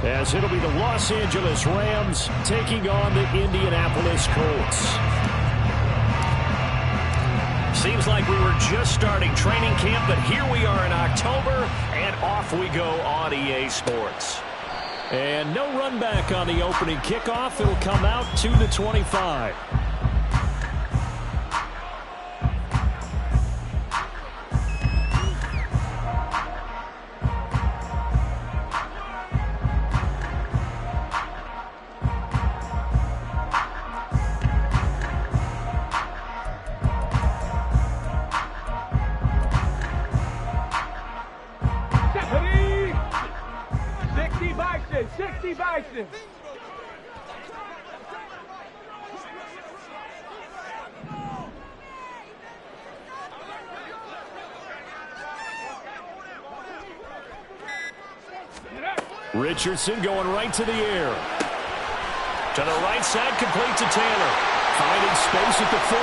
as it'll be the Los Angeles Rams taking on the Indianapolis Colts. Seems like we were just starting training camp, but here we are in October, and off we go on EA Sports. And no run back on the opening kickoff. It'll come out to the 25. Richardson going right to the air. To the right side, complete to Taylor. Finding space at the 40.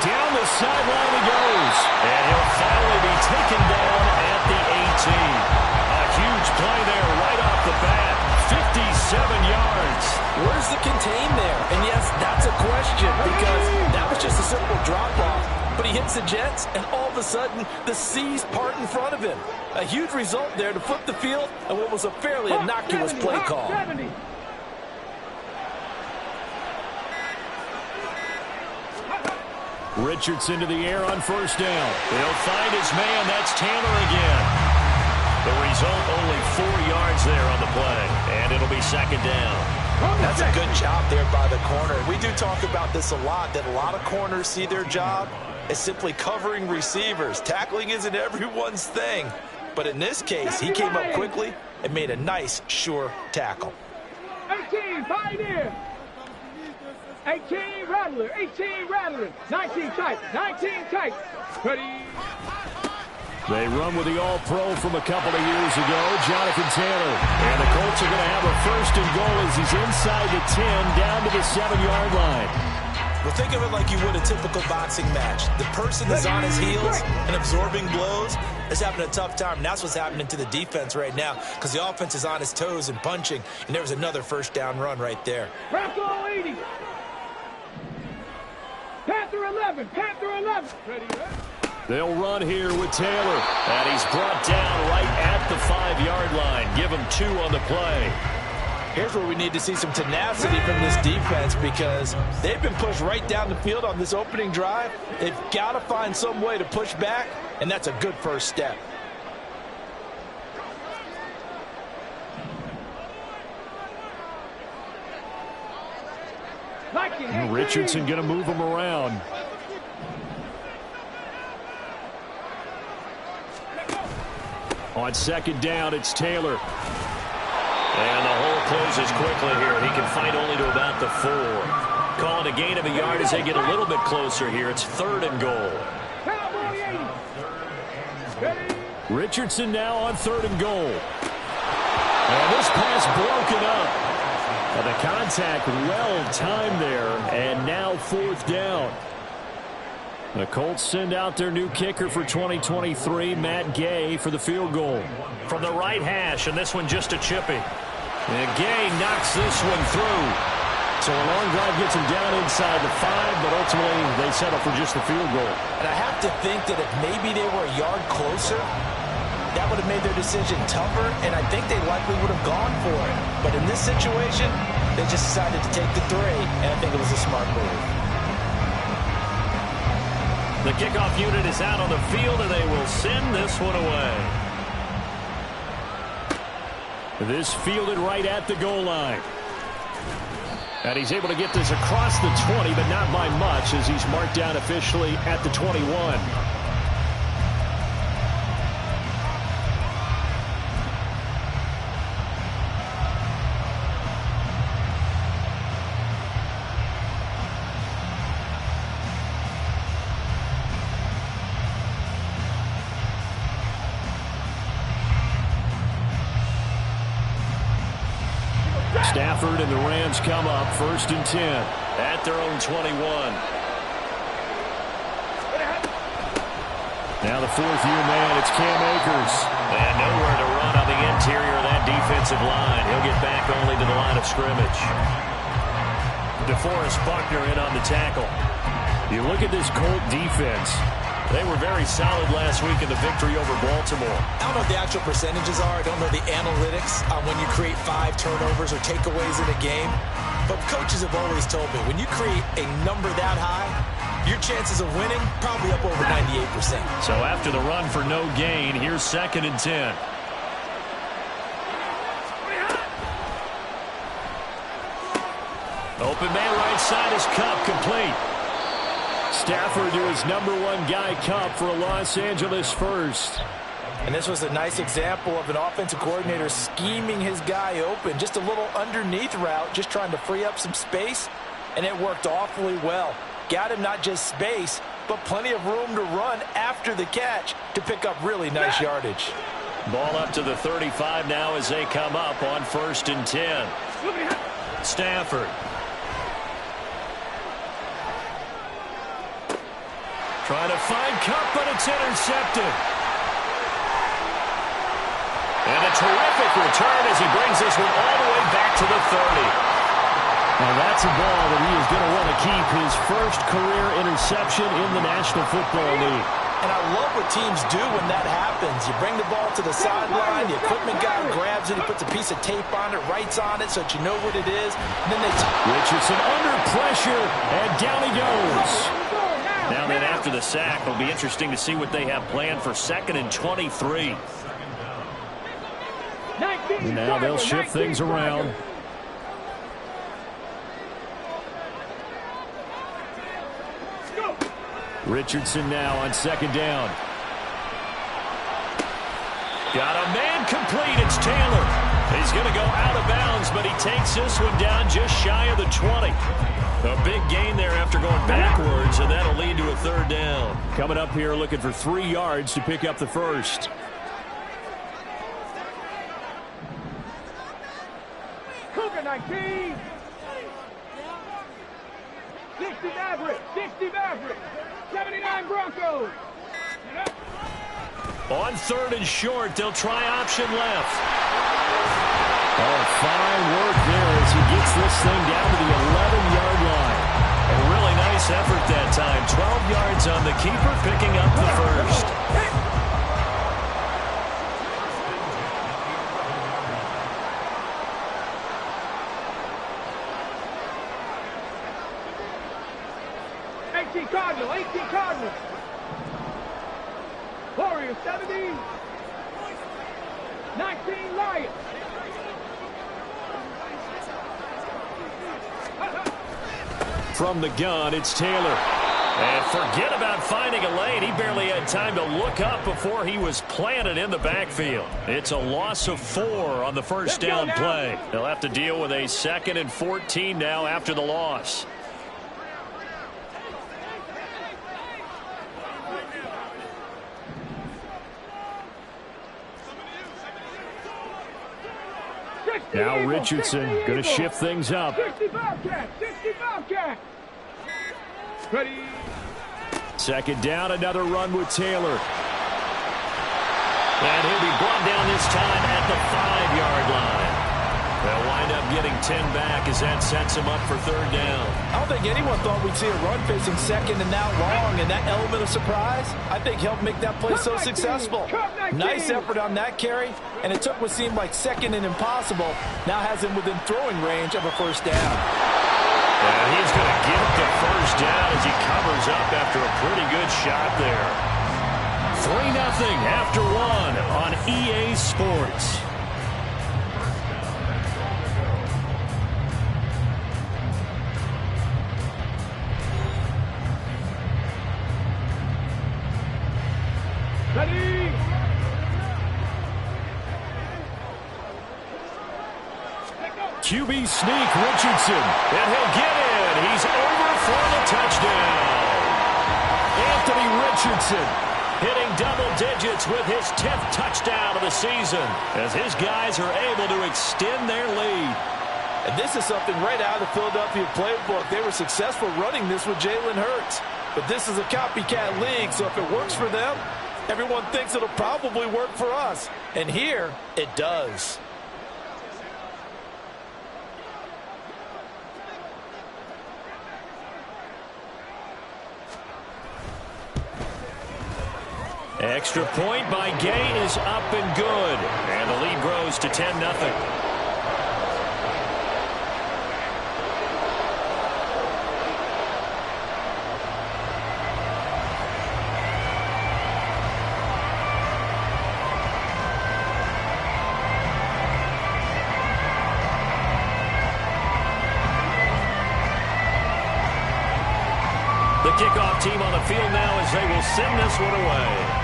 Down the sideline he goes. And he'll finally be taken down at the 18. A huge play there right off the bat. 57 yards. Where's the contain there? And yes, that's a question because that was just a simple drop-off. But he hits the Jets, and all of a sudden, the seas part in front of him. A huge result there to flip the field and what was a fairly innocuous play call. Richardson to the air on first down. He'll find his man. That's Taylor again. The result, only 4 yards there on the play, and it'll be second down. That's a good job there by the corner. We do talk about this a lot, that a lot of corners see their job as simply covering receivers. Tackling isn't everyone's thing. But in this case, he came up quickly and made a nice, sure tackle. 18, Pioneer. 18, Rattler. 18, Rattler. 19, tight. 19, tight. Ready. They run with the All-Pro from a couple of years ago, Jonathan Taylor. And the Colts are going to have a first and goal as he's inside the 10, down to the 7-yard line. Well, think of it like you would a typical boxing match. The person that's on his heels and absorbing blows is having a tough time. And that's what's happening to the defense right now because the offense is on his toes and punching. And there was another first down run right there. Panther 80. Panther 11. Panther 11. Ready, They'll run here with Taylor. And he's brought down right at the 5-yard line. Give him 2 on the play. Here's where we need to see some tenacity from this defense because they've been pushed right down the field on this opening drive. They've got to find some way to push back, and that's a good first step. Richardson going to move him around. On second down, it's Taylor. And the hole closes quickly here. He can find only to about the 4. Calling a gain of a yard as they get a little bit closer here. It's 3rd and goal. Richardson now on 3rd and goal. And this pass broken up. The contact well timed there. And now 4th down. The Colts send out their new kicker for 2023, Matt Gay, for the field goal. From the right hash, and this one just a chippy. And Gay knocks this one through. So a long drive gets him down inside the 5, but ultimately they settle for just the field goal. And I have to think that if maybe they were a yard closer, that would have made their decision tougher, and I think they likely would have gone for it. But in this situation, they just decided to take the 3, and I think it was a smart move. The kickoff unit is out on the field, and they will send this one away. This fielded right at the goal line. And he's able to get this across the 20, but not by much, as he's marked down officially at the 21. Stafford and the Rams come up 1st and 10 at their own 21. Now the fourth-year man, it's Cam Akers. And nowhere to run on the interior of that defensive line. He'll get back only to the line of scrimmage. DeForest Buckner in on the tackle. You look at this Colt defense. They were very solid last week in the victory over Baltimore. I don't know what the actual percentages are. I don't know the analytics on when you create 5 turnovers or takeaways in a game. But coaches have always told me, when you create a number that high, your chances of winning probably up over 98%. So after the run for no gain, here's 2nd and 10. Open man right side is Kupp, complete. Stafford to his #1 guy, Kupp, for a Los Angeles first. And this was a nice example of an offensive coordinator scheming his guy open. Just a little underneath route, just trying to free up some space, and it worked awfully well. Got him not just space, but plenty of room to run after the catch to pick up really nice yardage. Ball up to the 35 now as they come up on 1st and 10. Stafford. Trying to find Kupp, but it's intercepted. And a terrific return as he brings this one all the way back to the 30. Now that's a ball that he is going to want to keep, his first career interception in the National Football League. And I love what teams do when that happens. You bring the ball to the sideline, the equipment guy grabs it, he puts a piece of tape on it, writes on it so that you know what it is. And then they Richardson under pressure, and down he goes. Now then, after the sack, it'll be interesting to see what they have planned for 2nd and 23. Now they'll shift things around. Richardson now on 2nd down. Got a man complete. It's Taylor. He's going to go out of bounds, but he takes this one down just shy of the 20. A big gain there after going backwards, and that'll lead to a 3rd down. Coming up here looking for 3 yards to pick up the first. Cougar 19. 60 Maverick. 60 Maverick. 79 Broncos. On 3rd and short, they'll try option left. Oh, fine work there as he gets this thing down to the 11-yard line. A really nice effort that time. 12 yards on the keeper, picking up the first. Cardinal, 18 Cardinal. Warriors, 70. 19 Lions. From the gun, it's Taylor. And forget about finding a lane. He barely had time to look up before he was planted in the backfield. It's a loss of 4 on the first down play. They'll have to deal with a 2nd and 14 now after the loss. Now Richardson going to shift things up. 60 Bobcat, 60 Bobcat. Ready. 2nd down, another run with Taylor. And he'll be brought down this time at the 5-yard line. They'll wind up getting 10 back as that sets him up for 3rd down. I don't think anyone thought we'd see a run facing 2nd and that long, and that element of surprise, I think, helped make that play so successful. Nice effort on that carry, and it took what seemed like 2nd and impossible. Now has him within throwing range of a 1st down. And he's going to get the 1st down as he covers up after a pretty good shot there. 3-0 after 1 on EA Sports. Ready. QB sneak, Richardson. And he'll get in. He's over for the touchdown. Anthony Richardson hitting double digits with his 10th touchdown of the season as his guys are able to extend their lead. And this is something right out of the Philadelphia playbook. They were successful running this with Jalen Hurts. But this is a copycat league, so if it works for them, Everyone thinks it'll probably work for us. And here, it does. Extra point by Gay is up and good. And the lead grows to 10-0. The kickoff team on the field now as they will send this one away.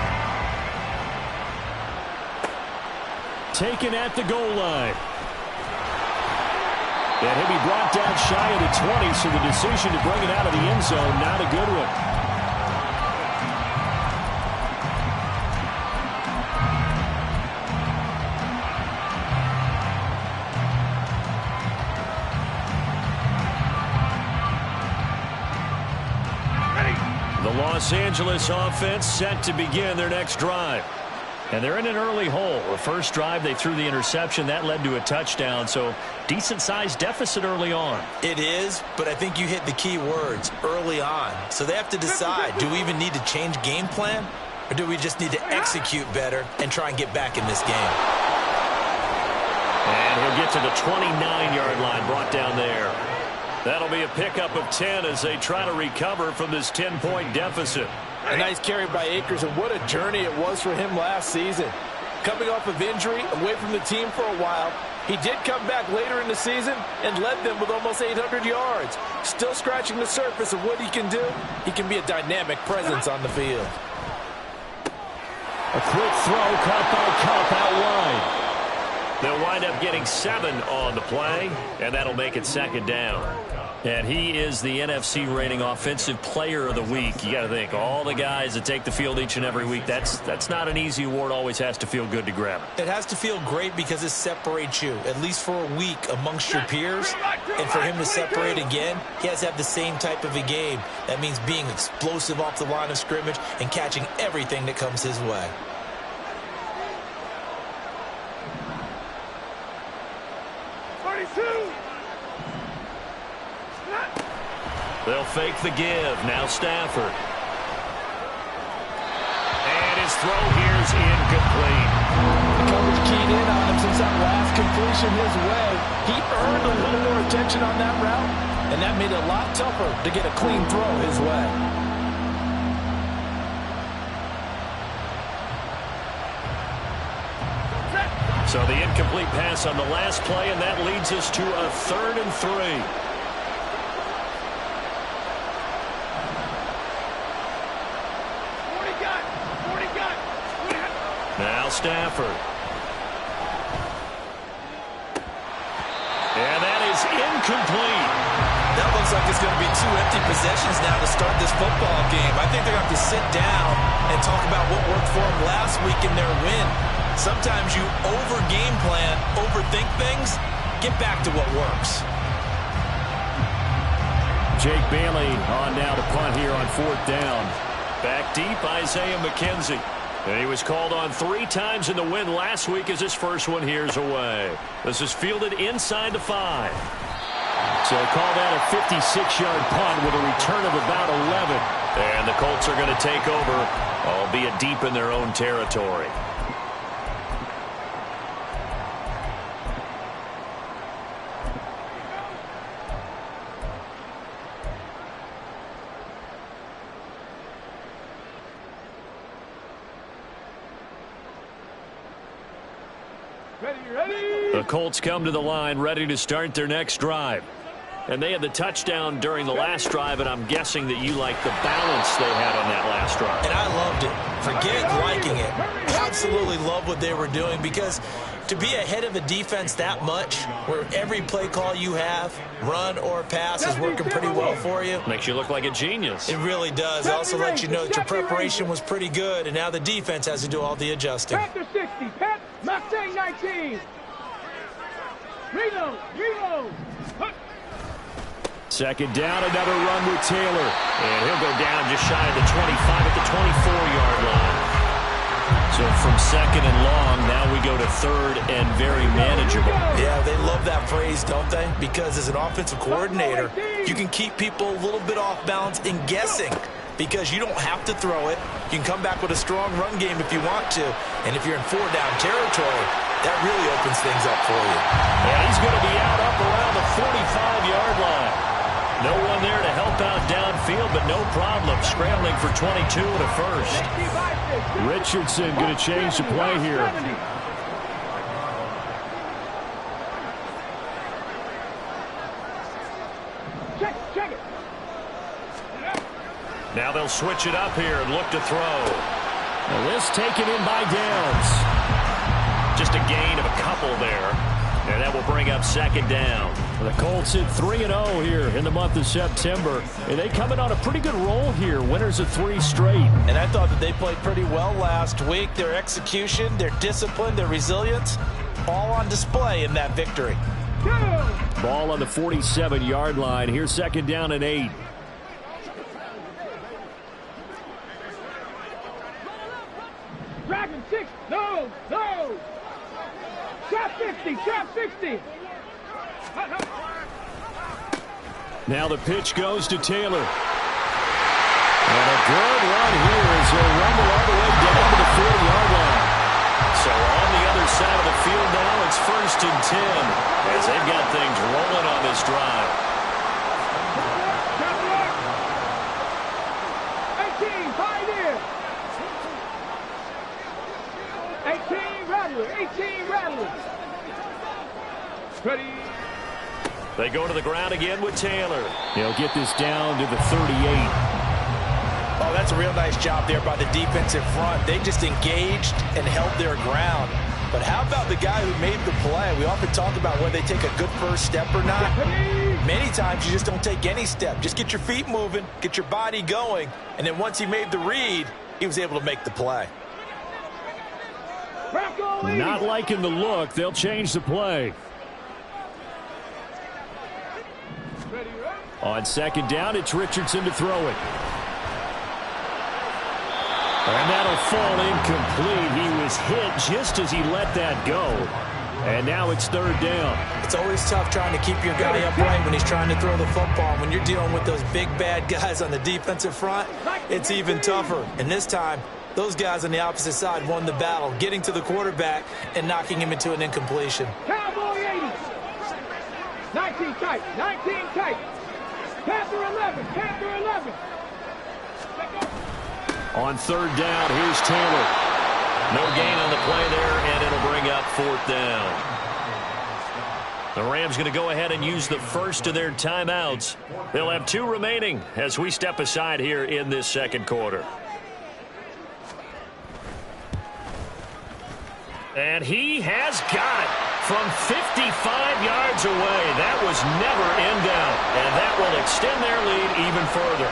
Taken at the goal line. And he'll be brought down shy of the 20, so the decision to bring it out of the end zone, not a good one. The Los Angeles offense set to begin their next drive. And they're in an early hole. The first drive, they threw the interception. That led to a touchdown, so decent-sized deficit early on. It is, but I think you hit the key words, early on. So they have to decide, do we even need to change game plan, or do we just need to execute better and try and get back in this game? And he'll get to the 29-yard line, brought down there. That'll be a pickup of 10 as they try to recover from this 10-point deficit. A nice carry by Akers, and what a journey it was for him last season. Coming off of injury, away from the team for a while, he did come back later in the season and led them with almost 800 yards. Still scratching the surface of what he can do. He can be a dynamic presence on the field. A quick throw caught by Kupp out wide. They'll wind up getting 7 on the play, and that'll make it second down. And he is the NFC rating offensive player of the week. You got to think, all the guys that take the field each and every week, that's not an easy award. Always has to feel good to grab it. It has to feel great because it separates you, at least for a week, amongst your peers. And for him to separate again, he has to have the same type of a game. That means being explosive off the line of scrimmage and catching everything that comes his way. They'll fake the give. Now Stafford. And his throw here's incomplete. The coverage keyed in on him since that last completion his way. He earned a little more attention on that route, and that made it a lot tougher to get a clean throw his way. So the incomplete pass on the last play, and that leads us to a 3rd and 3. Now Stafford. And that is incomplete. That looks like it's going to be 2 empty possessions now to start this football game. I think they're going to have to sit down and talk about what worked for them last week in their win. Sometimes you over-game plan, overthink things. Get back to what works. Jake Bailey on now to punt here on 4th down. Back deep, Isaiah McKenzie. And he was called on 3 times in the win last week as his first one here's away. This is fielded inside the 5. So call that a 56-yard punt with a return of about 11. And the Colts are going to take over, albeit deep in their own territory. The Colts come to the line ready to start their next drive. And they had the touchdown during the last drive, and I'm guessing that you like the balance they had on that last drive. And I loved it. Forget liking it. Absolutely love what they were doing, because to be ahead of a defense that much, where every play call you have, run or pass, is working pretty well for you. Makes you look like a genius. It really does. It also lets you know that your preparation was pretty good, and now the defense has to do all the adjusting. Panther 60, Pat, Mustang 19. Reload, reload. Second down, another run with Taylor. And he'll go down just shy of the 25 at the 24-yard line. So from second and long, now we go to third and very manageable. Yeah, they love that phrase, don't they? Because as an offensive coordinator, you can keep people a little bit off balance and guessing because you don't have to throw it. You can come back with a strong run game if you want to. And if you're in four-down territory, that really opens things up for you. Yeah, he's going to be out up around the 45-yard line. No one there to help out downfield, but no problem. Scrambling for 22 and a first. Richardson going to change the play here. Check it. Now they'll switch it up here and look to throw. Now this taken in by Downs. Just a gain of a couple there. And that will bring up second down. The Colts hit 3-0 here in the month of September. And they come in on a pretty good roll here. Winners of 3 straight. And I thought that they played pretty well last week. Their execution, their discipline, their resilience, all on display in that victory. Ball on the 47-yard line. Here's second down and 8. Dragon 6. No. Trap 50. Now the pitch goes to Taylor. And a good run here as he'll rumble all the way down to the 40-yard line. So on the other side of the field now, it's first and 10 as they've got things rolling on this drive. 18, pioneer. 18 rattler. Ready. They go to the ground again with Taylor. He'll get this down to the 38. Oh, that's a real nice job there by the defensive front. They just engaged and held their ground. But how about the guy who made the play? We often talk about whether they take a good first step or not. Many times you just don't take any step. Just get your feet moving, get your body going, and then once he made the read, he was able to make the play. Not liking the look. They'll change the play. On second down, it's Richardson to throw it. And that'll fall incomplete. He was hit just as he let that go. And now it's third down. It's always tough trying to keep your guy upright when he's trying to throw the football. When you're dealing with those big, bad guys on the defensive front, it's even tougher. And this time, those guys on the opposite side won the battle, getting to the quarterback and knocking him into an incompletion. Cowboy 80. 19 tight. Panther 11. On third down, here's Taylor. No gain on the play there, and it'll bring up fourth down. The Rams going to go ahead and use the first of their timeouts. They'll have 2 remaining as we step aside here in this second quarter. And he has got it from 55 yards away. That was never in doubt, and that will extend their lead even further.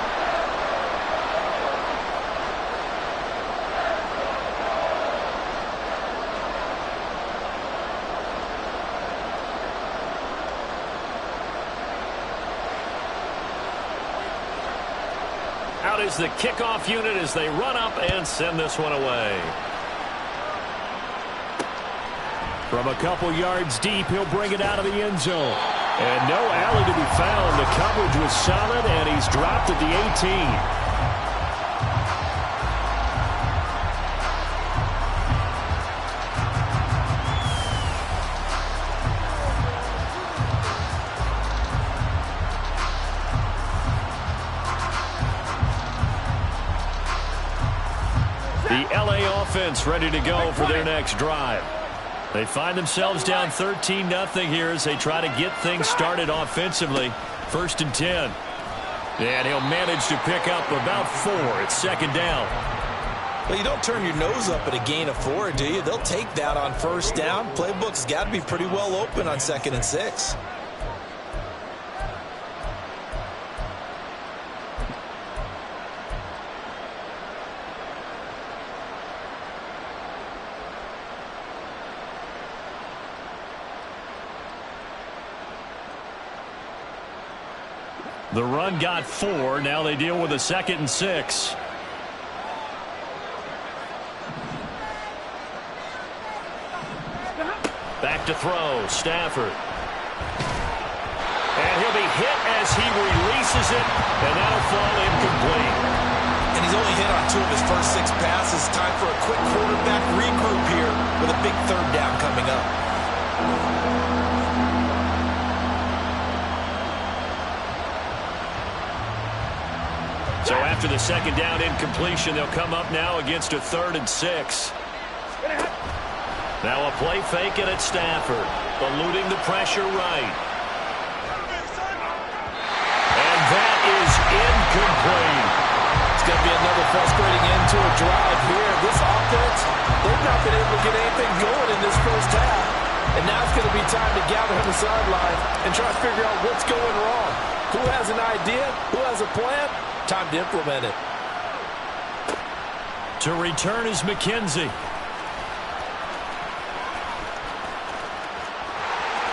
Out is the kickoff unit as they run up and send this one away. From a couple yards deep, he'll bring it out of the end zone. And no alley to be found. The coverage was solid, and he's dropped at the 18. The LA offense ready to go for their next drive. They find themselves down 13-0 here as they try to get things started offensively. First and 10. And he'll manage to pick up about 4. It's second down. Well, you don't turn your nose up at a gain of 4, do you? They'll take that on first down. Playbook's got to be pretty well open on 2nd and 6. The run got 4. Now they deal with a 2nd and 6. back to throw. Stafford. And he'll be hit as he releases it, and that'll fall incomplete. And he's only hit on 2 of his first 6 passes. Time for a quick quarterback regroup here with a big 3rd down coming up. So after the 2nd down incompletion, they'll come up now against a 3rd and 6. Now a play fake it at Stafford, eluding the pressure right. And that is incomplete. It's going to be another frustrating end to a drive here. This offense, they've not been able to get anything going in this first half. And now it's going to be time to gather on the sideline and try to figure out what's going wrong. Who has an idea? Who has a plan? Time to implement it. To return is McKenzie.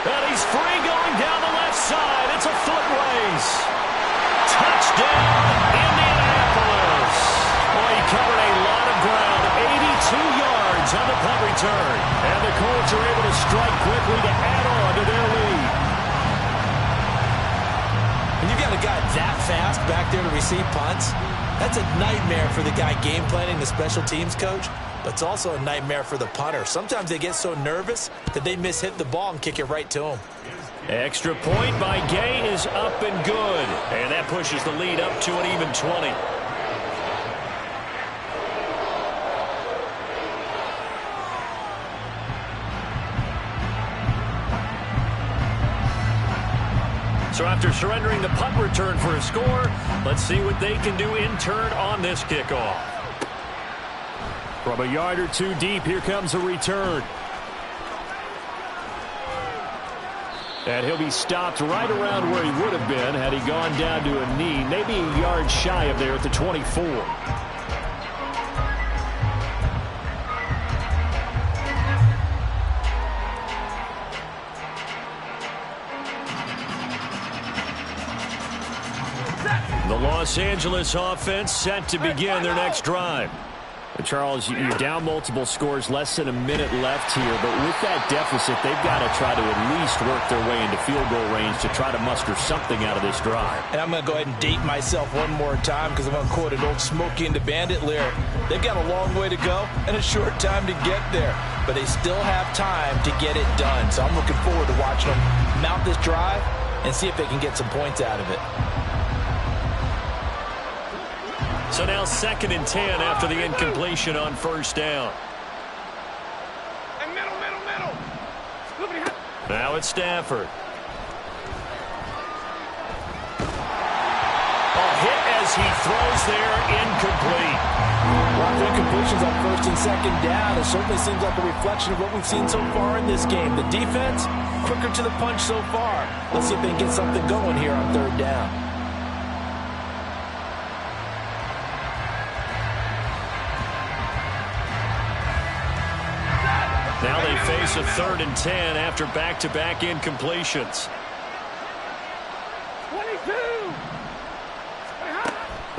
And he's free going down the left side. It's a foot race. Touchdown, Indianapolis. Boy, he covered a lot of ground. 82 yards on the punt return. And the Colts are able to strike quickly to add on to their lead. When you've got a guy that fast back there to receive punts, that's a nightmare for the guy game planning, the special teams coach. But it's also a nightmare for the punter. Sometimes they get so nervous that they mishit the ball and kick it right to him. Extra point by Gay is up and good. And that pushes the lead up to an even 20. So after surrendering the punt return for a score, let's see what they can do in turn on this kickoff. From a yard or 2 deep, here comes a return. And he'll be stopped right around where he would have been had he gone down to a knee, maybe a yard shy of there at the 24. The Los Angeles offense set to begin their next drive. Charles, you're down multiple scores, less than a minute left here, but with that deficit, they've got to try to at least work their way into field goal range to try to muster something out of this drive. And I'm going to go ahead and date myself one more time because I'm going to quote an old Smokey and the Bandit lyric. They've got a long way to go and a short time to get there, but they still have time to get it done. So I'm looking forward to watching them mount this drive and see if they can get some points out of it. So now 2nd and 10 after the incompletion on 1st down. Middle. Now it's Stafford. A hit as he throws there, incomplete. Lots of incompletions on 1st and 2nd down. It certainly seems like a reflection of what we've seen so far in this game. The defense, quicker to the punch so far. Let's see if they can get something going here on 3rd down. Now they face a 3rd and 10 after back-to-back incompletions. 22.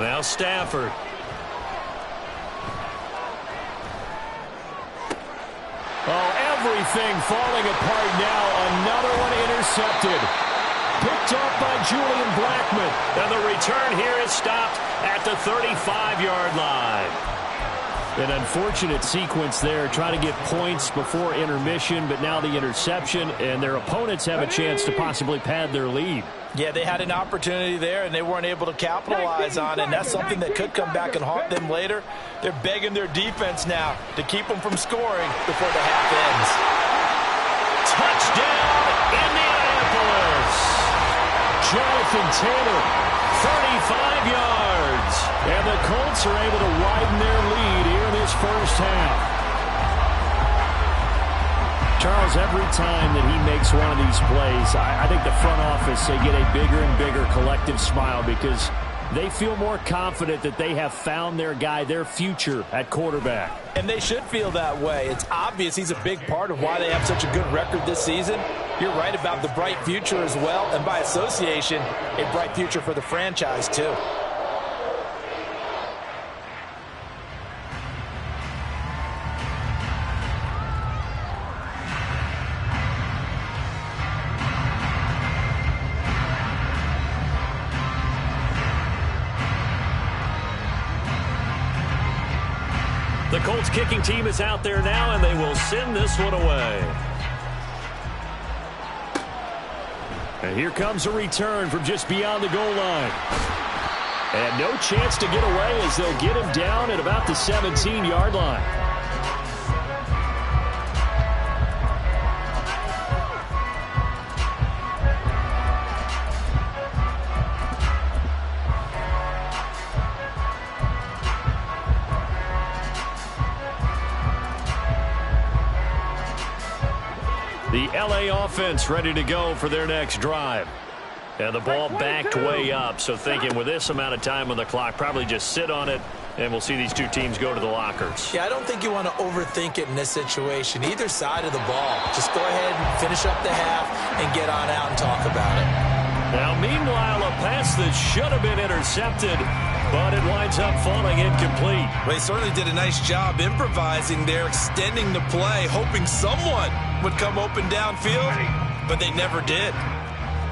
Now Stafford. Oh, everything falling apart now. Another one intercepted. Picked up by Julian Blackmon. And the return here is stopped at the 35-yard line. An unfortunate sequence there, trying to get points before intermission, but now the interception, and their opponents have a chance to possibly pad their lead. Yeah, they had an opportunity there, and they weren't able to capitalize on it, and that's something that could come back and haunt them later. They're begging their defense now to keep them from scoring before the half ends. Touchdown, Indianapolis! Jonathan Taylor, 35 yards. And the Colts are able to widen their lead here in this first half. Charles, every time that he makes one of these plays, I think the front office, they get a bigger and bigger collective smile because they feel more confident that they have found their guy, their future at quarterback. And they should feel that way. It's obvious he's a big part of why they have such a good record this season. You're right about the bright future as well, and by association, a bright future for the franchise too. the Colts kicking team is out there now, and they will send this one away. And here comes a return from just beyond the goal line. And no chance to get away as they'll get him down at about the 17-yard line. The LA offense ready to go for their next drive. And the ball backed way up, so thinking with this amount of time on the clock, probably just sit on it, and we'll see these two teams go to the lockers. Yeah, I don't think you want to overthink it in this situation. Either side of the ball. Just go ahead and finish up the half and get on out and talk about it. Now, meanwhile, a pass that should have been intercepted, but it winds up falling incomplete. Well, he certainly did a nice job improvising there, extending the play, hoping someone would come open downfield, but they never did.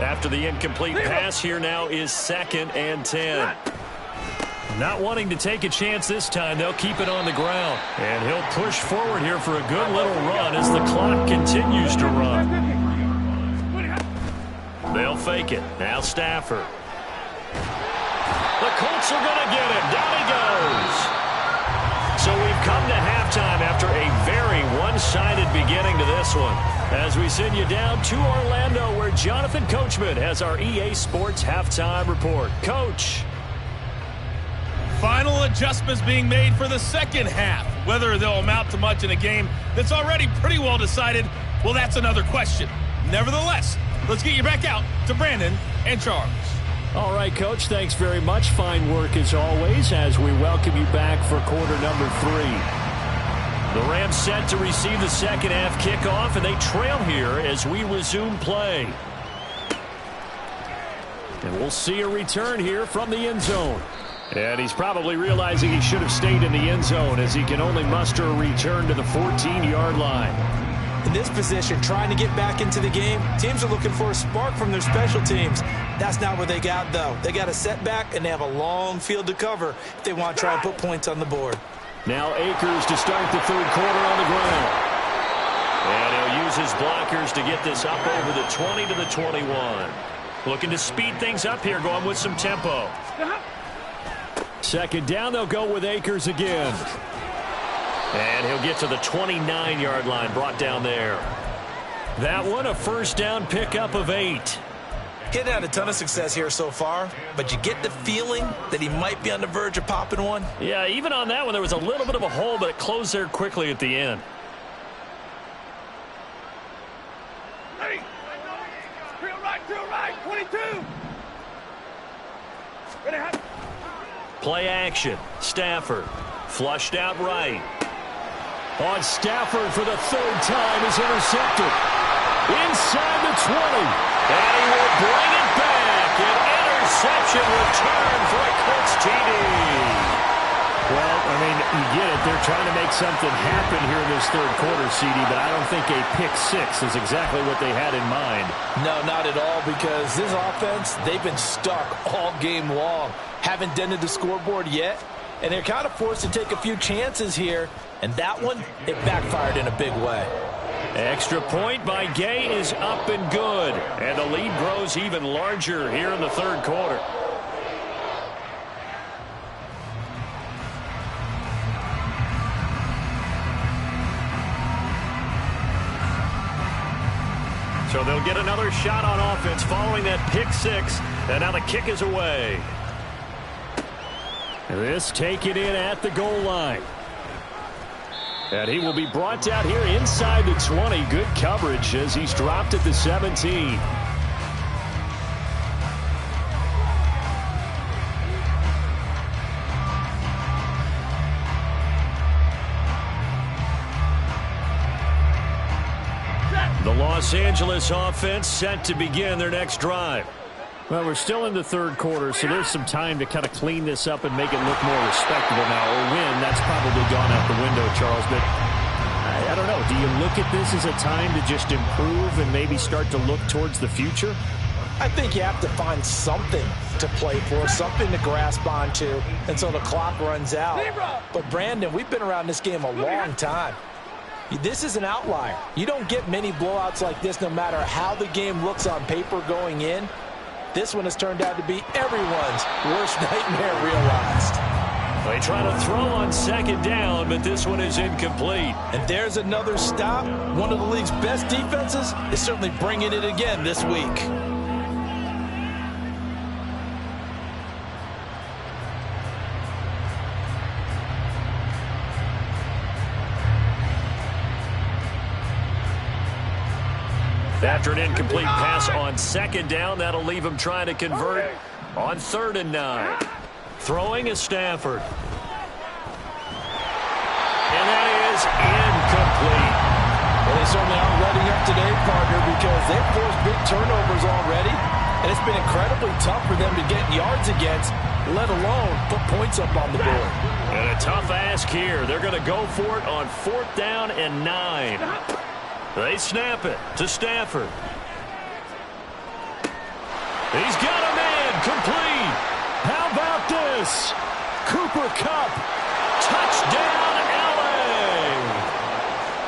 After the incomplete pass, here now is 2nd and 10. Not wanting to take a chance this time, they'll keep it on the ground. And he'll push forward here for a good little run as the clock continues to run. They'll fake it. Now Stafford. The Colts are going to get him. Down he goes. So we've come to halftime after a very one-sided beginning to this one. As we send you down to Orlando, where Jonathan Coachman has our EA Sports Halftime Report. Coach. Final adjustments being made for the second half. Whether they'll amount to much in a game that's already pretty well decided, well, that's another question. Nevertheless, let's get you back out to Brandon and Charles. All right, Coach, thanks very much. Fine work as always as we welcome you back for quarter number 3. The Rams set to receive the second half kickoff, and they trail here as we resume play. And we'll see a return here from the end zone. And he's probably realizing he should have stayed in the end zone as he can only muster a return to the 14-yard line. In this position, trying to get back into the game, teams are looking for a spark from their special teams. That's not what they got, though. They got a setback, and they have a long field to cover if they want to try and put points on the board. Now Akers to start the third quarter on the ground. And he'll use his blockers to get this up over the 20 to the 21. Looking to speed things up here, going with some tempo. Second down, they'll go with Akers again. And he'll get to the 29-yard line, brought down there. That one, a first down pickup of 8. Getting had a ton of success here so far, but you get the feeling that he might be on the verge of popping one. Yeah, even on that one, there was a little bit of a hole, but it closed there quickly at the end. Ready? Drill right, 22. Ready, hot. Play action. Stafford. Flushed out right. On Stafford for the third time is intercepted. Inside the 20. And he will bring it back. An interception return for a Colts TD. Well, I mean, you get it. They're trying to make something happen here in this third quarter, CD, but I don't think a pick 6 is exactly what they had in mind. No, not at all, because this offense, they've been stuck all game long. Haven't dented the scoreboard yet, and they're kind of forced to take a few chances here, and that one, it backfired in a big way. Extra point by Gay is up and good. And the lead grows even larger here in the third quarter. So they'll get another shot on offense following that pick 6. And now the kick is away. This taken in at the goal line. And he will be brought down here inside the 20. Good coverage as he's dropped at the 17. The Los Angeles offense set to begin their next drive. Well, we're still in the third quarter, so there's some time to kind of clean this up and make it look more respectable now. Or win, that's probably gone out the window, Charles. But I don't know. Do you look at this as a time to just improve and maybe start to look towards the future? I think you have to find something to play for, something to grasp onto until the clock runs out. But, Brandon, we've been around this game a long time. This is an outlier. You don't get many blowouts like this no matter how the game looks on paper going in. This one has turned out to be everyone's worst nightmare realized. They try to throw on second down, but this one is incomplete. And there's another stop. One of the league's best defenses is certainly bringing it again this week. After an incomplete pass on second down, that'll leave him trying to convert on 3rd and 9. Throwing is Stafford. And that is incomplete. Well, they certainly aren't letting up today, partner, because they've forced big turnovers already, and it's been incredibly tough for them to get yards against, let alone put points up on the board. And a tough ask here. They're going to go for it on 4th down and 9. They snap it to Stafford. He's got a man complete. How about this? Cooper Kupp. Touchdown, LA.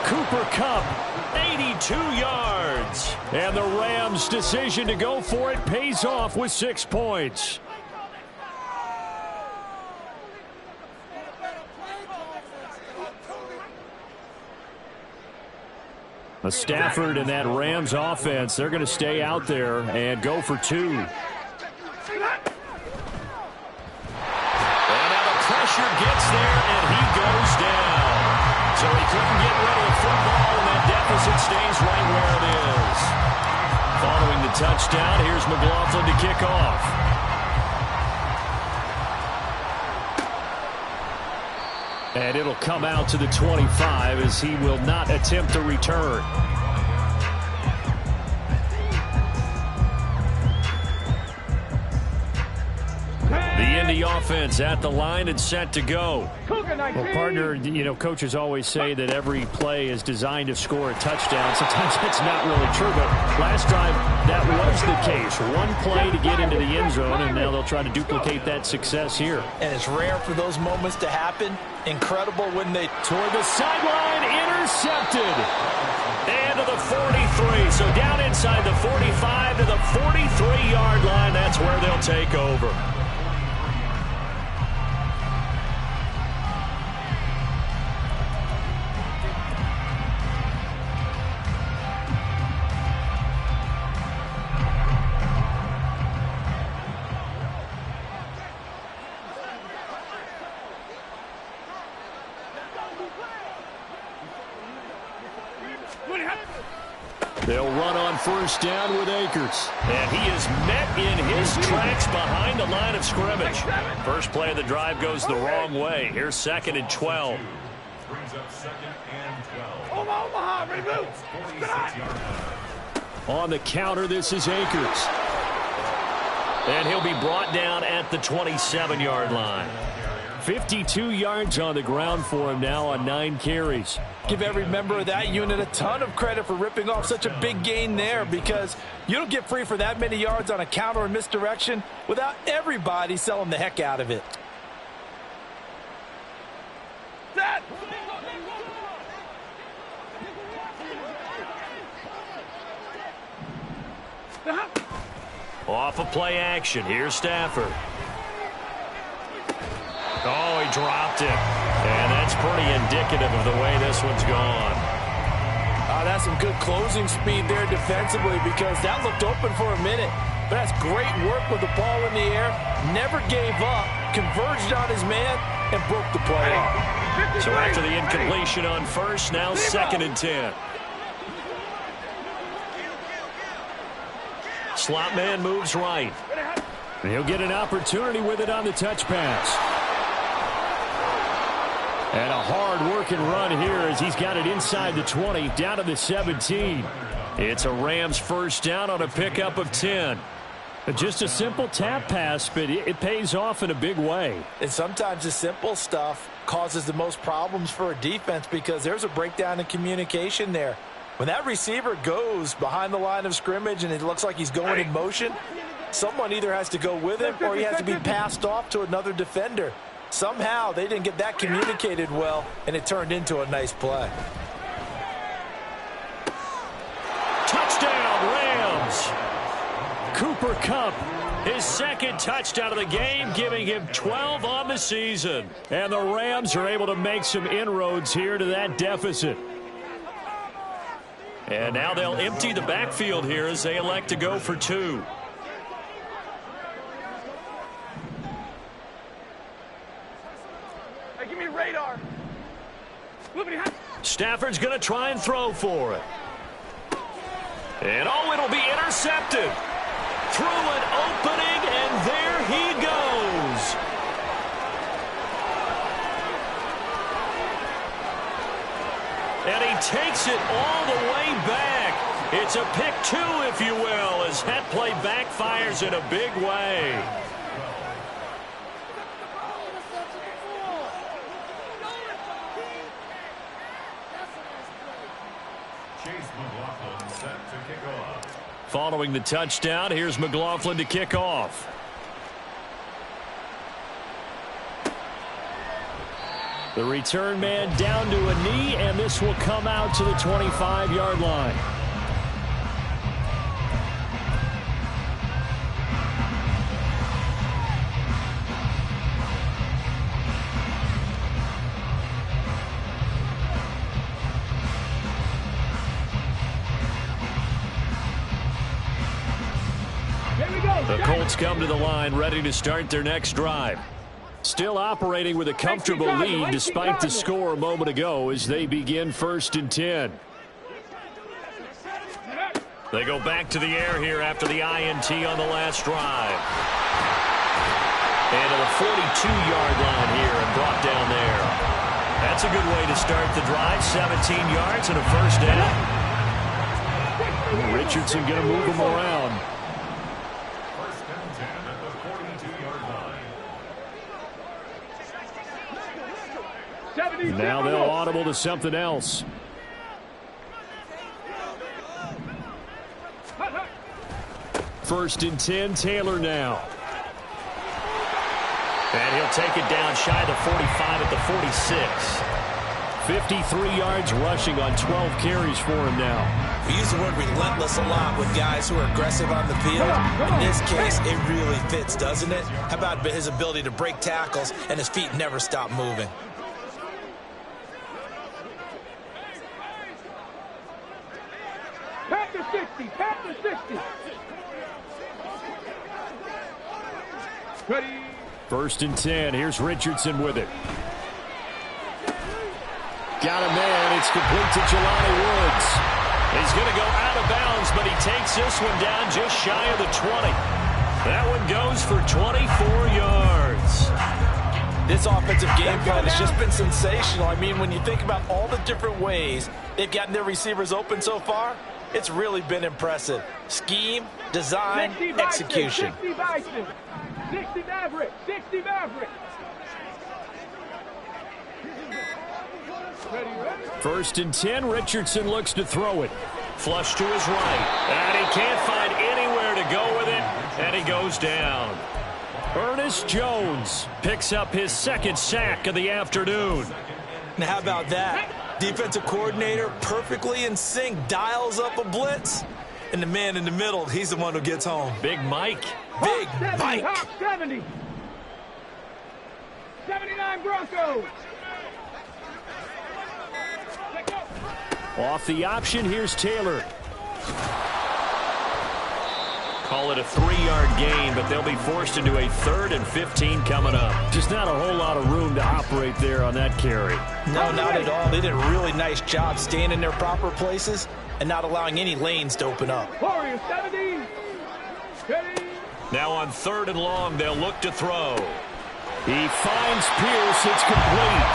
Cooper Kupp, 82 yards. And the Rams' decision to go for it pays off with 6 points. Stafford and that Rams offense, they're going to stay out there and go for 2. And now the pressure gets there, and he goes down. So he couldn't get rid of the football, and that deficit stays right where it is. Following the touchdown, here's McLaughlin to kick off. And it'll come out to the 25 as he will not attempt to return. The Indy offense at the line and set to go. Well, partner, you know, coaches always say that every play is designed to score a touchdown. Sometimes that's not really true, but last drive, that was the case. One play to get into the end zone, and now they'll try to duplicate that success here. And it's rare for those moments to happen. Incredible when they toward the sideline, intercepted. And to the 43, so down inside the 45 to the 43-yard line. That's where they'll take over. They'll run on 1st down with Akers. And he is met in his tracks behind the line of scrimmage. First play of the drive goes the wrong way. Here's 2nd and 12. On the counter, this is Akers. And he'll be brought down at the 27-yard line. 52 yards on the ground for him now on 9 carries. Give every member of that unit a ton of credit for ripping off such a big gain there, because you don't get free for that many yards on a counter or misdirection without everybody selling the heck out of it. Set. Off of play action. Here's Stafford. Oh, he dropped it. And that's pretty indicative of the way this one's gone. That's some good closing speed there defensively, because that looked open for a minute. But that's great work with the ball in the air. Never gave up, converged on his man, and broke the play off. So after the incompletion on 1st, now 2nd and 10. Slot man moves right. And he'll get an opportunity with it on the touch pass. And a hard-working run here as he's got it inside the 20, down to the 17. It's a Rams 1st down on a pickup of 10. Just a simple tap pass, but it pays off in a big way. And sometimes the simple stuff causes the most problems for a defense, because there's a breakdown in communication there. When that receiver goes behind the line of scrimmage and it looks like he's going in motion, someone either has to go with him or he has to be passed off to another defender. Somehow they didn't get that communicated well, and it turned into a nice play. Touchdown, Rams. Cooper Kupp, his second touchdown of the game, giving him 12 on the season. And the Rams are able to make some inroads here to that deficit. And now they'll empty the backfield here as they elect to go for 2. Hey, give me radar. Stafford's going to try and throw for it. And oh, it'll be intercepted. Through an opening, and there he goes. And he takes it all the way back. It's a pick 2, if you will, as that play backfires in a big way. Following the touchdown, here's McLaughlin to kick off. The return man down to a knee, and this will come out to the 25-yard line. The Colts come to the line, ready to start their next drive. Still operating with a comfortable lead despite the score a moment ago as they begin 1st and 10. They go back to the air here after the INT on the last drive. And to the 42-yard line here and brought down there. That's a good way to start the drive. 17 yards and a first down. Richardson going to move him around. Now they'll audible to something else. First and 10, Taylor now. And he'll take it down shy of the 45 at the 46. 53 yards rushing on 12 carries for him now. We use the word relentless a lot with guys who are aggressive on the field. In this case, it really fits, doesn't it? How about his ability to break tackles and his feet never stop moving? Pat the 60, pat the 60. Ready. First and 10. Here's Richardson with it. Got a man. It's complete to Jelani Woods. He's going to go out of bounds, but he takes this one down just shy of the 20. That one goes for 24 yards. This offensive game plan has just been sensational. I mean, when you think about all the different ways they've gotten their receivers open so far, it's really been impressive. Scheme, design, execution. 60 Bison, 60 Maverick, 60 Maverick. First and 10, Richardson looks to throw it. Flush to his right, and he can't find anywhere to go with it, and he goes down. Ernest Jones picks up his second sack of the afternoon. Now, how about that? Defensive coordinator perfectly in sync, dials up a blitz, and the man in the middle, he's the one who gets home. Big Mike. Big Mike. Hawk 70. 79 Broncos. Off the option, here's Taylor. Call it a 3-yard gain, but they'll be forced into a 3rd and 15 coming up. Just not a whole lot of room to operate there on that carry. No, not at all. They did a really nice job staying in their proper places and not allowing any lanes to open up. Warriors 70. Ready. Now on 3rd and long, they'll look to throw. He finds Pierce. It's complete.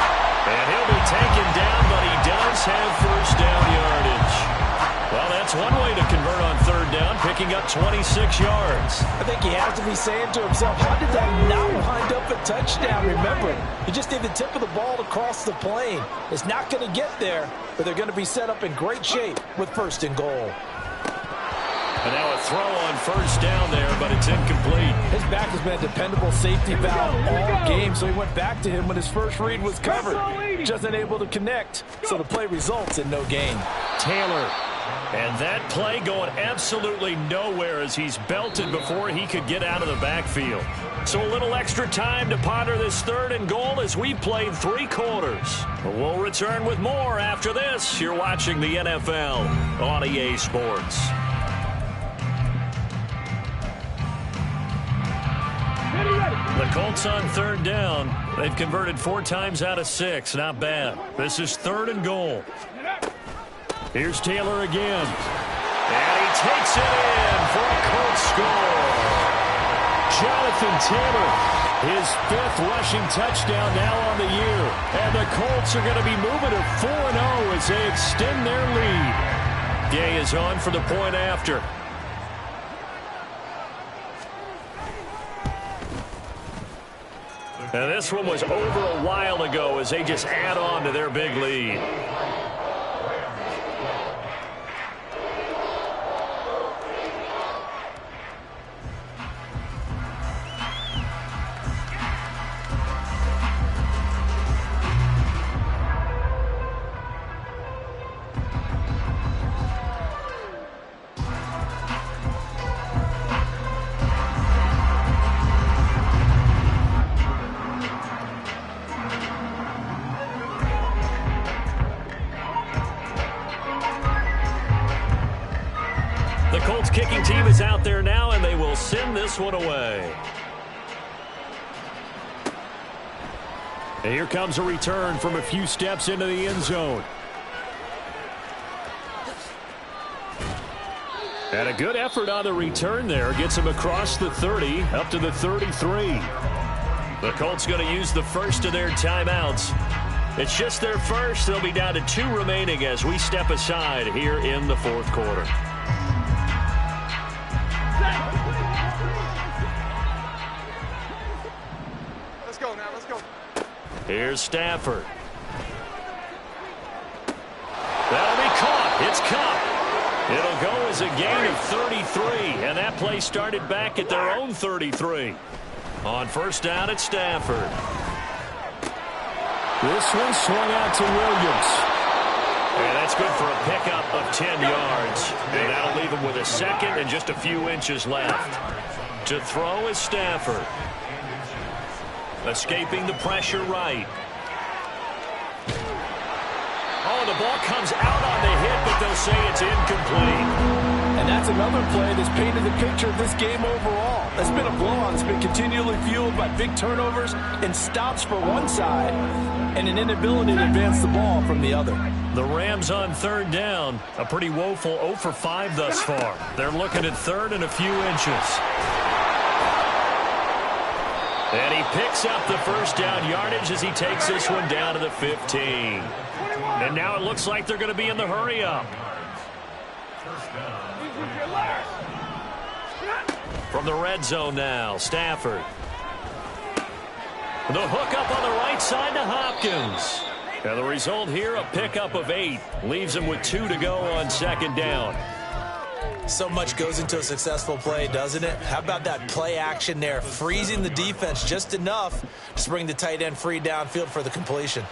And he'll be taken down, but he does have first down yardage. Well, that's one way to convert on third down, picking up 26 yards. I think he has to be saying to himself, how did that not wind up a touchdown? Remember, he just did the tip of the ball to cross the plane. It's not going to get there, but they're going to be set up in great shape with first and goal. And now a throw on first down there, but it's incomplete. His back has been a dependable safety valve all game, so he went back to him when his first read was covered. Just unable to connect, so the play results in no gain. Taylor. And that play going absolutely nowhere as he's belted before he could get out of the backfield. So a little extra time to ponder this third and goal as we played 3 quarters. We'll return with more after this. You're watching the NFL on EA Sports. The Colts on third down. They've converted 4 times out of 6. Not bad. This is third and goal. Here's Taylor again. And he takes it in for a Colts score. Jonathan Taylor, his 5th rushing touchdown now on the year. And the Colts are going to be moving to 4-0 as they extend their lead. Gay is on for the point after. And this one was over a while ago as they just add on to their big lead. The Colts kicking team is out there now, and they will send this one away. And here comes a return from a few steps into the end zone. And a good effort on the return there. Gets him across the 30, up to the 33. The Colts going to use the first of their timeouts. It's just their first. They'll be down to 2 remaining as we step aside here in the 4th quarter. Let's go now, let's go. Here's Stafford. That'll be caught. It's Kupp. It'll go as a gain of 33, and that play started back at their own 33. On first down, it's Stafford. This one swung out to Williams. And that's good for a pickup of 10 yards. And that'll leave him with a second and just a few inches left. To throw is Stafford. Escaping the pressure right. Oh, the ball comes out on the hit, but they'll say it's incomplete. And that's another play that's painted the picture of this game overall. That's been a blowout that's been continually fueled by big turnovers and stops for one side and an inability to advance the ball from the other. The Rams on third down, a pretty woeful 0 for 5 thus far. They're looking at third and a few inches. And he picks up the first down yardage as he takes this one down to the 15. And now it looks like they're going to be in the hurry-up. From the red zone now, Stafford. The hook up on the right side to Hopkins. And the result here, a pickup of 8. Leaves him with 2 to go on second down. So much goes into a successful play, doesn't it? How about that play action there? Freezing the defense just enough to bring the tight end free downfield for the completion.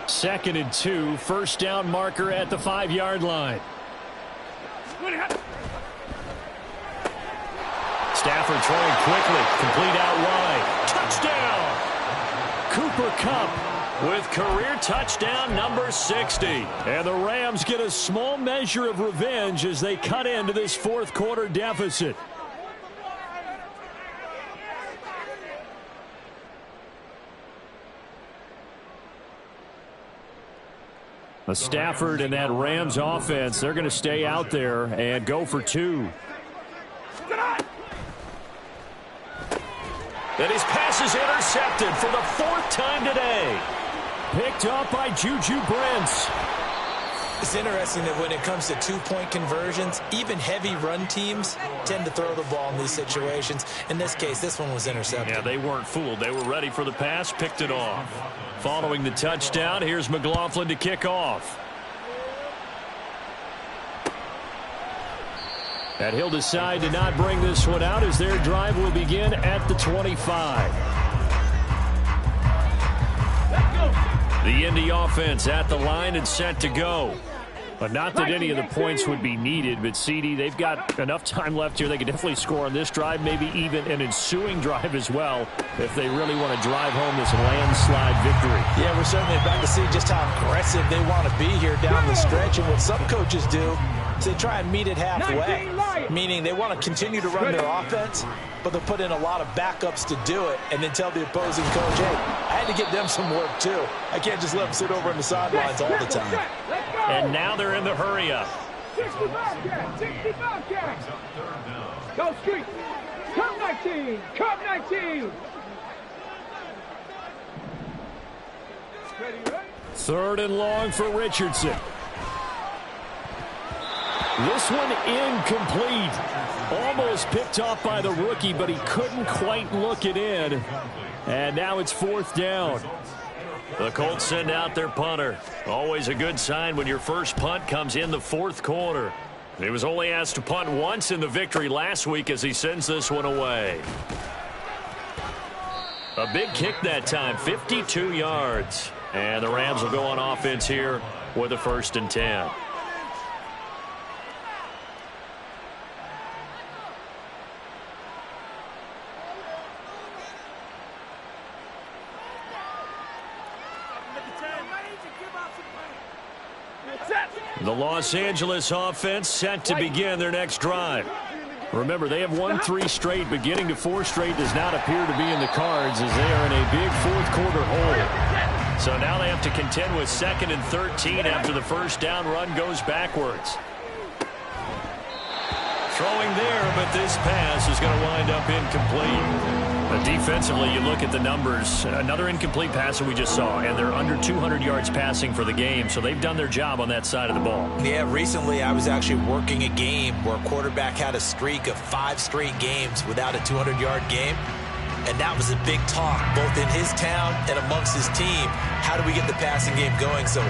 Second and 2, first down marker at the 5-yard line. Stafford throwing quickly, complete out wide. Touchdown! Cooper Kupp With career touchdown number 60. And the Rams get a small measure of revenge as they cut into this 4th quarter deficit. Stafford and that Rams offense, they're going to stay out there and go for 2. And his pass is intercepted for the 4th time today. Picked up by Juju Brents. It's interesting that when it comes to two-point conversions, even heavy run teams tend to throw the ball in these situations. In this case, this one was intercepted. Yeah, they weren't fooled. They were ready for the pass, picked it off. Following the touchdown, here's McLaughlin to kick off. And he'll decide to not bring this one out as their drive will begin at the 25. The Indy offense at the line and set to go. But not that any of the points would be needed, but CD, they've got enough time left here. They could definitely score on this drive, maybe even an ensuing drive as well, if they really want to drive home this landslide victory. Yeah, we're certainly about to see just how aggressive they want to be here down the stretch. And what some coaches do is they try and meet it halfway, meaning they want to continue to run their offense, but they'll put in a lot of backups to do it and then tell the opposing coach, hey, I had to give them some work too. I can't just let them sit over on the sidelines all the time. And now they're in the hurry-up. 65 cats, 65 cats. Go street. Come 19, come 19. Ready, right? 3rd and long for Richardson. This one incomplete. Almost picked off by the rookie, but he couldn't quite look it in. And now it's 4th down. The Colts send out their punter. Always a good sign when your first punt comes in the 4th quarter. He was only asked to punt once in the victory last week as he sends this one away. A big kick that time, 52 yards. And the Rams will go on offense here with a 1st and 10. The Los Angeles offense set to begin their next drive. Remember, they have won 3 straight, but getting to 4 straight does not appear to be in the cards as they are in a big 4th quarter hole. So now they have to contend with 2nd and 13 after the first down run goes backwards. Throwing there, but this pass is going to wind up incomplete. Defensively, you look at the numbers. Another incomplete pass that we just saw, and they're under 200 yards passing for the game, so they've done their job on that side of the ball. Yeah, recently I was actually working a game where a quarterback had a streak of 5 straight games without a 200-yard game, and that was a big talk both in his town and amongst his team. How do we get the passing game going? So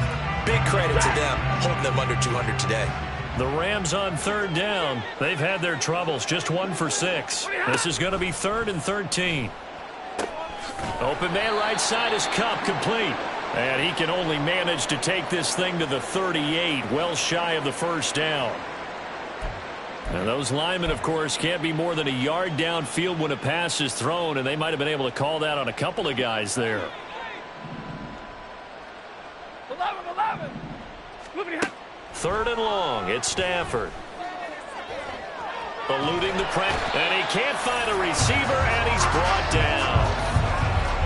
big credit to them holding them under 200 today. The Rams on 3rd down. They've had their troubles, just 1 for 6. This is going to be 3rd and 13. Open man right side is Kupp, complete. And he can only manage to take this thing to the 38, well shy of the 1st down. And those linemen, of course, can't be more than a yard downfield when a pass is thrown, and they might have been able to call that on a couple of guys there. 11. 3rd and long, it's Stafford. Eluding the press, and he can't find a receiver, and he's brought down.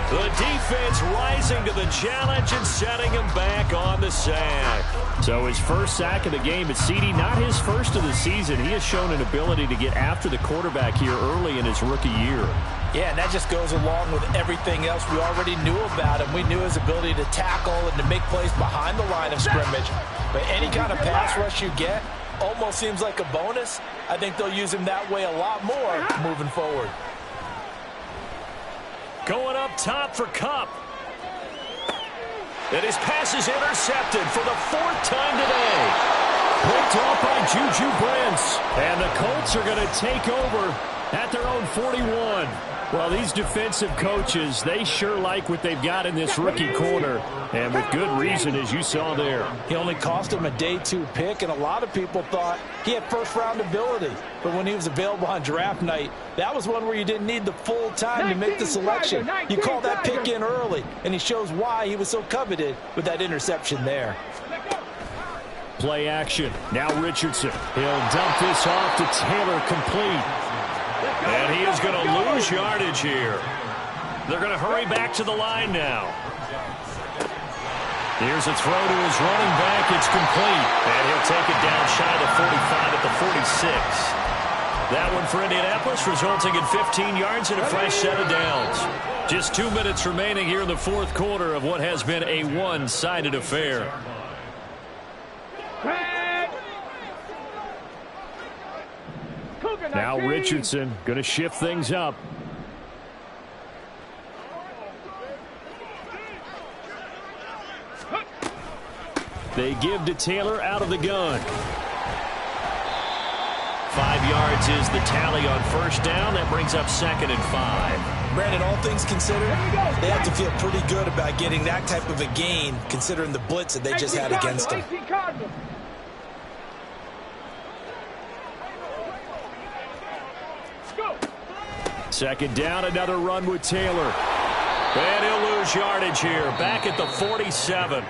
The defense rising to the challenge and setting him back on the sack. So his first sack of the game, but CD, not his first of the season. He has shown an ability to get after the quarterback here early in his rookie year. Yeah, and that just goes along with everything else we already knew about him. We knew his ability to tackle and to make plays behind the line of scrimmage. But any kind of pass rush you get almost seems like a bonus. I think they'll use him that way a lot more moving forward. Going up top for Kupp. And his pass is intercepted for the 4th time today. Picked off by Juju Brents. And the Colts are going to take over at their own 41. Well, these defensive coaches, they sure like what they've got in this rookie corner. And with good reason, as you saw there. He only cost him a day 2 pick, and a lot of people thought he had first-round ability. But when he was available on draft night, that was one where you didn't need the full time to make the selection. You call that pick in early, and he shows why he was so coveted with that interception there. Play action. Now Richardson. He'll dump this off to Taylor, complete. And he is going to lose yardage here. They're going to hurry back to the line now. Here's a throw to his running back. It's complete. And he'll take it down shy of the 45 at the 46. That one for Indianapolis, resulting in 15 yards and a fresh set of downs. Just 2 minutes remaining here in the fourth quarter of what has been a one-sided affair. Now Richardson going to shift things up. They give to Taylor out of the gun. 5 yards is the tally on first down. That brings up 2nd and 5. Brandon, all things considered, they have to feel pretty good about getting that type of a gain, considering the blitz that they just had against them. Second down, another run with Taylor. And he'll lose yardage here, back at the 47.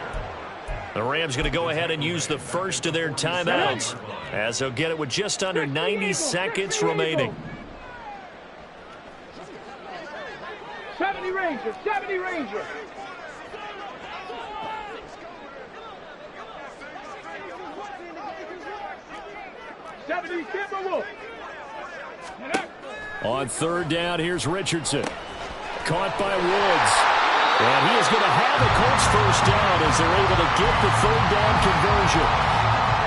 The Rams going to go ahead and use the first of their timeouts, as they'll get it with just under 90 seconds remaining. 70 Rangers, 70 Rangers. On third down, here's Richardson. Caught by Woods. And he is going to have the Colts first down as they're able to get the third down conversion.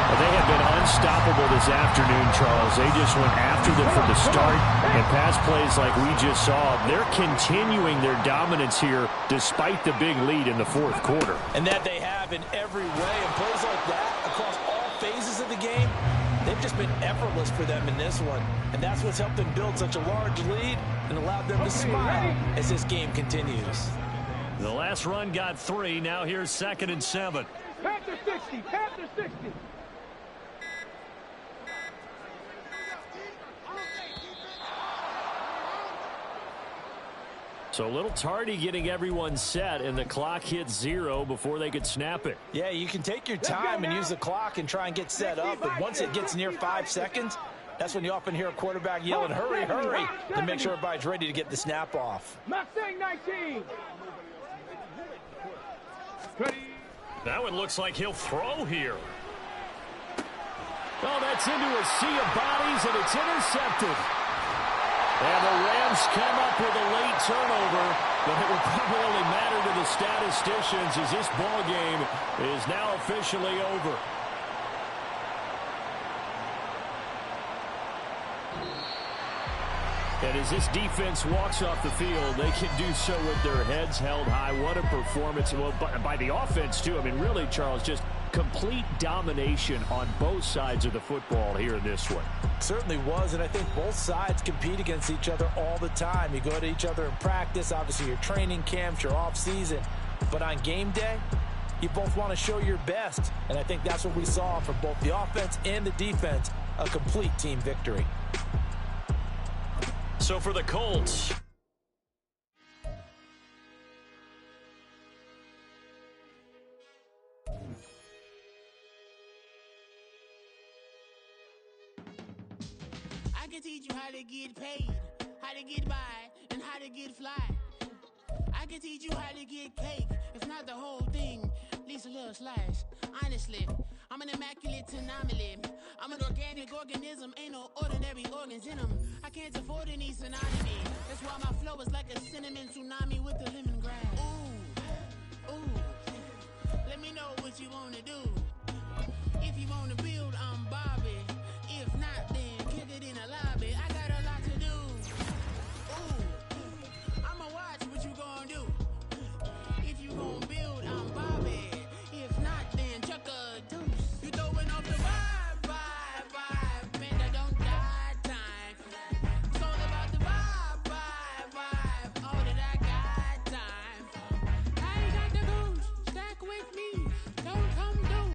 Well, they have been unstoppable this afternoon, Charles. They just went after them from the start, and pass plays like we just saw. They're continuing their dominance here despite the big lead in the fourth quarter. And that they have in every way. And plays like that across all phases of the game, they've just been effortless for them in this one. And that's what's helped them build such a large lead and allowed them to smile as this game continues. The last run got 3. Now here's 2nd and 7. Panther 60, Panther 60. So a little tardy getting everyone set, and the clock hits 0 before they could snap it. Yeah, you can take your time and use the clock and try and get set up, but once it gets near 5 seconds, that's when you often hear a quarterback yelling, hurry, hurry, to make sure everybody's ready to get the snap off. Mustang 19. That one looks like he'll throw here. Oh, that's into a sea of bodies, and it's intercepted. And the Rams come up with a late turnover, but it will probably only matter to the statisticians as this ball game is now officially over. And as this defense walks off the field, they can do so with their heads held high. What a performance. Well, by the offense, too. I mean, really, Charles, just complete domination on both sides of the football here in this one. Certainly was, and I think both sides compete against each other all the time. You go to each other in practice, obviously your training camps, your off-season. But on game day, you both want to show your best. And I think that's what we saw from both the offense and the defense, a complete team victory. So for the Colts, I can teach you how to get paid, how to get by, and how to get fly. I can teach you how to get cake, if not the whole thing, at least a little slice. Honestly, I'm an immaculate anomaly. I'm an organic organism, ain't no ordinary organs in them. I can't afford any synonymy. That's why my flow is like a cinnamon tsunami with the lemongrass. Ooh, ooh, let me know what you wanna do. If you wanna build, I'm Bobby.